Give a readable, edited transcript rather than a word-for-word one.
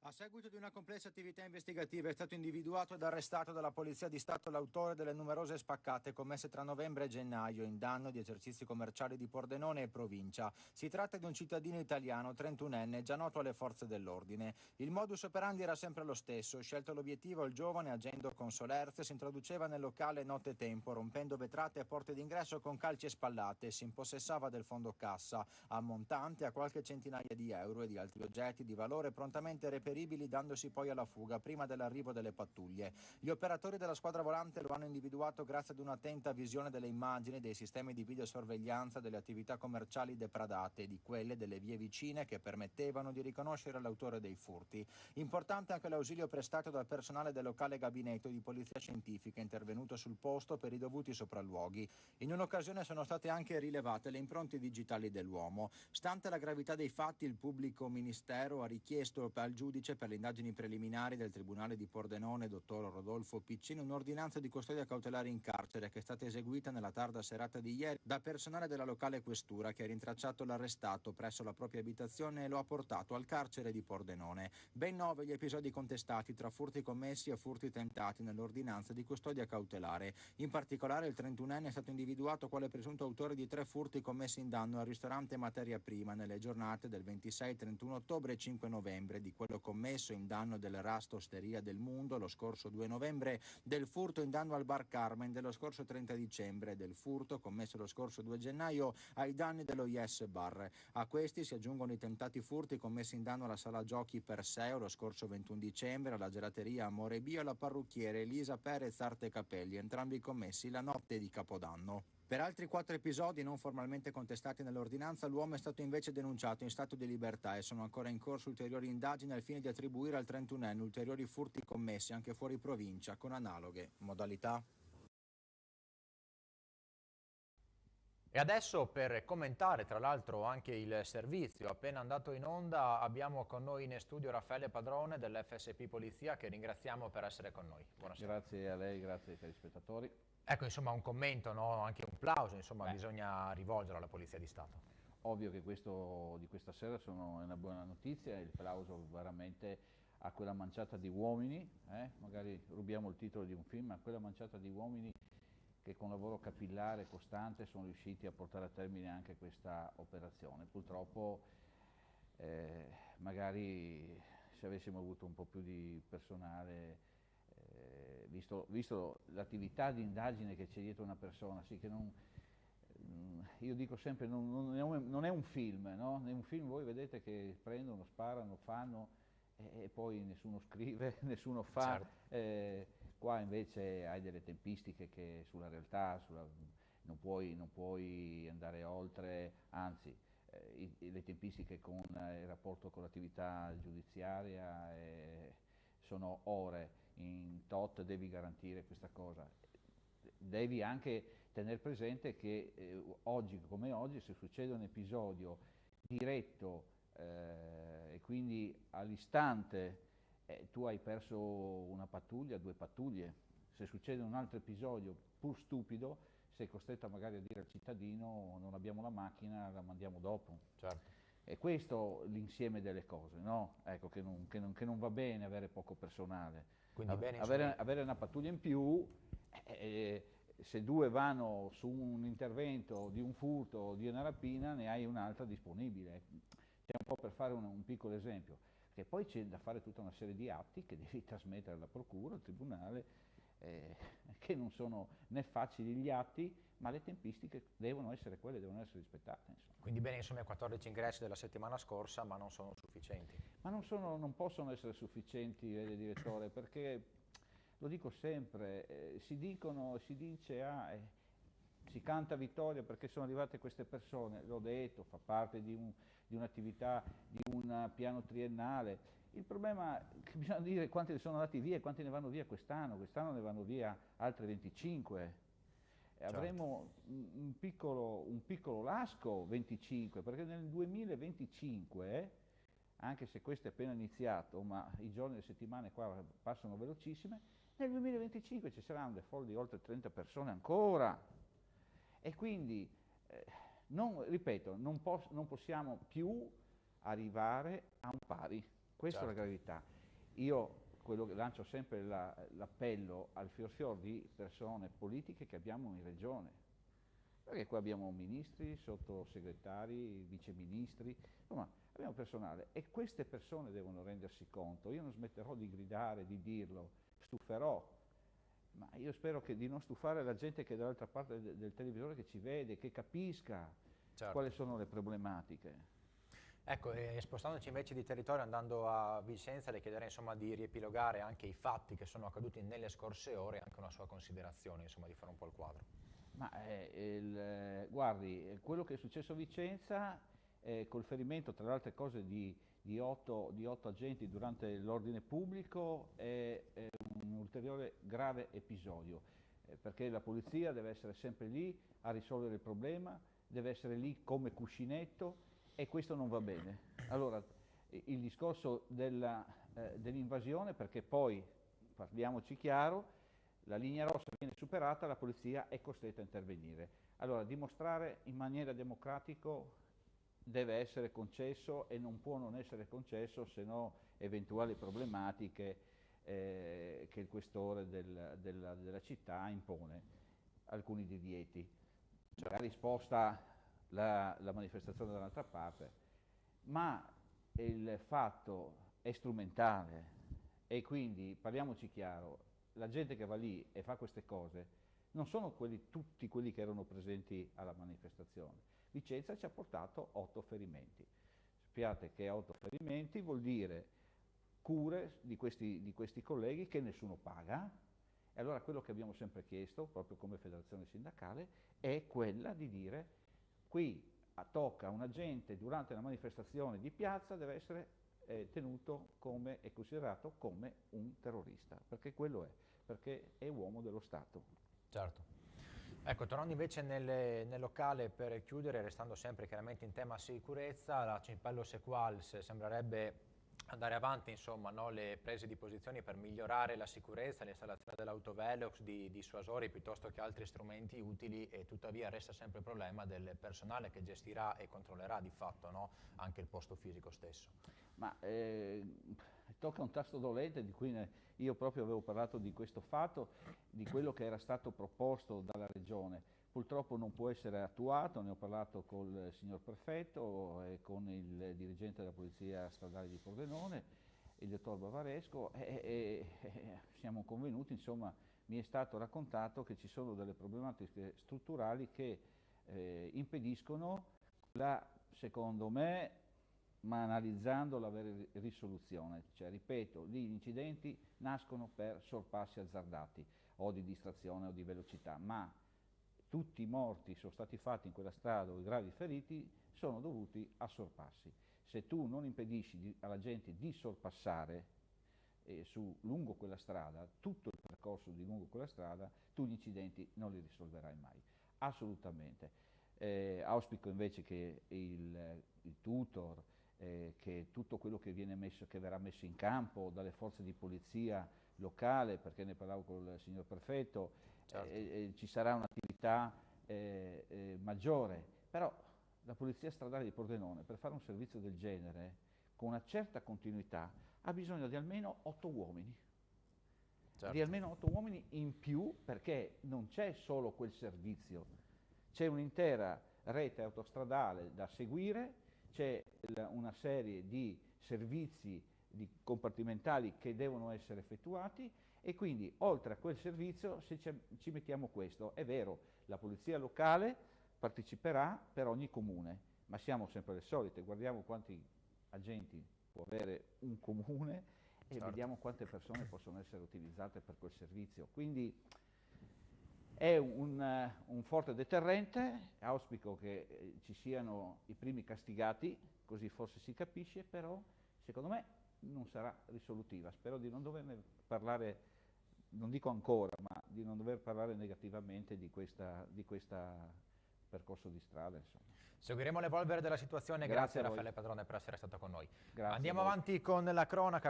A seguito di una complessa attività investigativa è stato individuato ed arrestato dalla Polizia di Stato l'autore delle numerose spaccate commesse tra novembre e gennaio in danno di esercizi commerciali di Pordenone e provincia. Si tratta di un cittadino italiano, 31enne, già noto alle forze dell'ordine. Il modus operandi era sempre lo stesso. Scelto l'obiettivo, il giovane, agendo con solerzia, si introduceva nel locale nottetempo, rompendo vetrate e porte d'ingresso con calci e spallate, si impossessava del fondo cassa, ammontante a qualche centinaia di euro e di altri oggetti di valore prontamente reperibili, dandosi poi alla fuga prima dell'arrivo delle pattuglie. Gli operatori della squadra volante lo hanno individuato grazie ad un'attenta visione delle immagini dei sistemi di videosorveglianza delle attività commerciali depradate e di quelle delle vie vicine che permettevano di riconoscere l'autore dei furti. Importante anche l'ausilio prestato dal personale del locale gabinetto di polizia scientifica intervenuto sul posto per i dovuti sopralluoghi. In un'occasione sono state anche rilevate le impronte digitali dell'uomo. Stante la gravità dei fatti, il pubblico ministero ha richiesto al giudice per le indagini preliminari del Tribunale di Pordenone, dottor Rodolfo Piccini, un'ordinanza di custodia cautelare in carcere che è stata eseguita nella tarda serata di ieri da personale della locale questura che ha rintracciato l'arrestato presso la propria abitazione e lo ha portato al carcere di Pordenone. Ben 9 gli episodi contestati tra furti commessi e furti tentati nell'ordinanza di custodia cautelare. In particolare il 31enne è stato individuato quale presunto autore di 3 furti commessi in danno al ristorante Materia Prima nelle giornate del 26, 31 ottobre e 5 novembre, di quello commesso in danno del Rasta Osteria del Mundo lo scorso 2 novembre, del furto in danno al Bar Carmen dello scorso 30 dicembre, del furto commesso lo scorso 2 gennaio ai danni dello Yes Bar. A questi si aggiungono i tentati furti commessi in danno alla sala giochi Perseo lo scorso 21 dicembre, alla gelateria Amore Bio e alla parrucchiere Elisa Perez Arte Capelli, entrambi commessi la notte di Capodanno. Per altri 4 episodi non formalmente contestati nell'ordinanza, l'uomo è stato invece denunciato in stato di libertà e sono ancora in corso ulteriori indagini al fine di attribuire al 31enne ulteriori furti commessi anche fuori provincia con analoghe modalità. E adesso per commentare tra l'altro anche il servizio appena andato in onda abbiamo con noi in studio Raffaele Padrone dell'FSP Polizia che ringraziamo per essere con noi. Buonasera. Grazie a lei, grazie ai telespettatori. Ecco, insomma, un commento, no? Anche un plauso, insomma, bisogna rivolgere alla Polizia di Stato. Ovvio che questo di questa sera è una buona notizia, il plauso veramente a quella manciata di uomini, magari rubiamo il titolo di un film, a quella manciata di uomini che con lavoro capillare e costante sono riusciti a portare a termine anche questa operazione. Purtroppo magari se avessimo avuto un po' più di personale, visto l'attività di indagine che c'è dietro una persona, sì che non, io dico sempre non è un film, no? In un film voi vedete che prendono, sparano, fanno e poi nessuno scrive, nessuno fa, certo. Qua invece hai delle tempistiche che sulla realtà, non puoi andare oltre, anzi le tempistiche con il rapporto con l'attività giudiziaria sono ore, in tot devi garantire questa cosa. Devi anche tenere presente che oggi come oggi se succede un episodio diretto e quindi all'istante tu hai perso una pattuglia, 2 pattuglie, se succede un altro episodio pur stupido sei costretto magari a dire al cittadino non abbiamo la macchina, la mandiamo dopo. Certo. E questo l'insieme delle cose, no? Ecco, che non va bene avere poco personale. Quindi bene, avere una pattuglia in più, se 2 vanno su un intervento di un furto o di una rapina, ne hai un'altra disponibile. C'è un po' per fare un piccolo esempio, che poi c'è da fare tutta una serie di atti che devi trasmettere alla procura, al tribunale, che non sono né facili gli atti, ma le tempistiche devono essere quelle, devono essere rispettate. Insomma. Quindi bene, insomma, i 14 ingressi della settimana scorsa, ma non sono sufficienti. Ma non possono essere sufficienti, vede direttore, perché lo dico sempre, si dice, si canta vittoria perché sono arrivate queste persone, l'ho detto, fa parte di un'attività, di un piano triennale. Il problema è che bisogna dire quanti ne sono andati via e quanti ne vanno via quest'anno ne vanno via altri 25. Certo. Avremo un piccolo lasco 25, perché nel 2025, anche se questo è appena iniziato, ma i giorni e le settimane qua passano velocissime, nel 2025 ci saranno delle folle di oltre 30 persone ancora. E quindi, ripeto, non possiamo più arrivare a un pari. Questa è la gravità. Io quello che lancio sempre l'appello al fior di persone politiche che abbiamo in regione, perché qua abbiamo ministri, sottosegretari, viceministri, insomma abbiamo personale e queste persone devono rendersi conto. Io non smetterò di gridare, di dirlo, stuferò, ma io spero di non stufare la gente che è dall'altra parte del televisore, che ci vede, che capisca quali sono le problematiche. Ecco, spostandoci invece di territorio, andando a Vicenza, le chiederei insomma di riepilogare anche i fatti che sono accaduti nelle scorse ore, anche una sua considerazione, insomma, di fare un po' il quadro. Ma guardi, quello che è successo a Vicenza, col ferimento tra le altre cose di 8 agenti durante l'ordine pubblico, è un ulteriore grave episodio, perché la polizia deve essere sempre lì a risolvere il problema, deve essere lì come cuscinetto e questo non va bene. Allora, il discorso dell'invasione, perché poi, parliamoci chiaro, la linea rossa viene superata, la polizia è costretta a intervenire. Allora, dimostrare in maniera democratica deve essere concesso e non può non essere concesso se no eventuali problematiche che il questore della città impone, alcuni divieti. Magari sposta la manifestazione dall'altra parte, ma il fatto è strumentale e quindi, parliamoci chiaro, la gente che va lì e fa queste cose non sono tutti quelli che erano presenti alla manifestazione. Vicenza ci ha portato 8 ferimenti. Sappiate che 8 ferimenti vuol dire cure di questi colleghi che nessuno paga, e allora quello che abbiamo sempre chiesto, proprio come federazione sindacale, è quella di dire: qui tocca un agente durante la manifestazione di piazza, deve essere tenuto come e considerato come un terrorista, perché quello è, perché è uomo dello Stato. Certo. Ecco, tornando invece nel locale per chiudere, restando sempre chiaramente in tema sicurezza, la Cimpello Sequals sembrerebbe andare avanti, insomma, no, le prese di posizioni per migliorare la sicurezza, l'installazione dell'autovelox, di dissuasori piuttosto che altri strumenti utili, e tuttavia resta sempre il problema del personale che gestirà e controllerà di fatto, no, anche il posto fisico stesso. Ma tocca un tasto dolente di cui io proprio avevo parlato di questo fatto, di quello che era stato proposto dalla Regione. Purtroppo non può essere attuato, ne ho parlato col signor Prefetto e con il dirigente della Polizia Stradale di Pordenone, il dottor Bavaresco, e siamo convenuti, insomma, mi è stato raccontato che ci sono delle problematiche strutturali che impediscono secondo me, ma analizzando la vera risoluzione. Cioè, ripeto, lì gli incidenti nascono per sorpassi azzardati o di distrazione o di velocità, ma tutti i morti sono stati fatti in quella strada o i gravi feriti sono dovuti a sorpassi. Se tu non impedisci alla gente di sorpassare lungo quella strada, tutto il percorso di lungo quella strada, tu gli incidenti non li risolverai mai, assolutamente. Auspico invece che il tutor, che tutto quello che verrà messo in campo dalle forze di polizia locale, perché ne parlavo col signor Prefetto, certo. Ci sarà un'attività maggiore, però la Polizia Stradale di Pordenone, per fare un servizio del genere con una certa continuità, ha bisogno di almeno 8 uomini. Certo. Di almeno 8 uomini in più, perché non c'è solo quel servizio, c'è un'intera rete autostradale da seguire, c'è una serie di servizi compartimentali che devono essere effettuati, e quindi oltre a quel servizio, se ci mettiamo questo, è vero, la polizia locale parteciperà per ogni comune, ma siamo sempre le solite, guardiamo quanti agenti può avere un comune e certo. Vediamo quante persone possono essere utilizzate per quel servizio. Quindi è un forte deterrente, auspico che ci siano i primi castigati, così forse si capisce, però secondo me non sarà risolutiva. Spero di non doverne parlare, non dico ancora, ma di non dover parlare negativamente di questo percorso di strada, insomma. Seguiremo l'evolvere della situazione. Grazie Raffaele Padrone per essere stato con noi. Grazie. Andiamo avanti con la cronaca.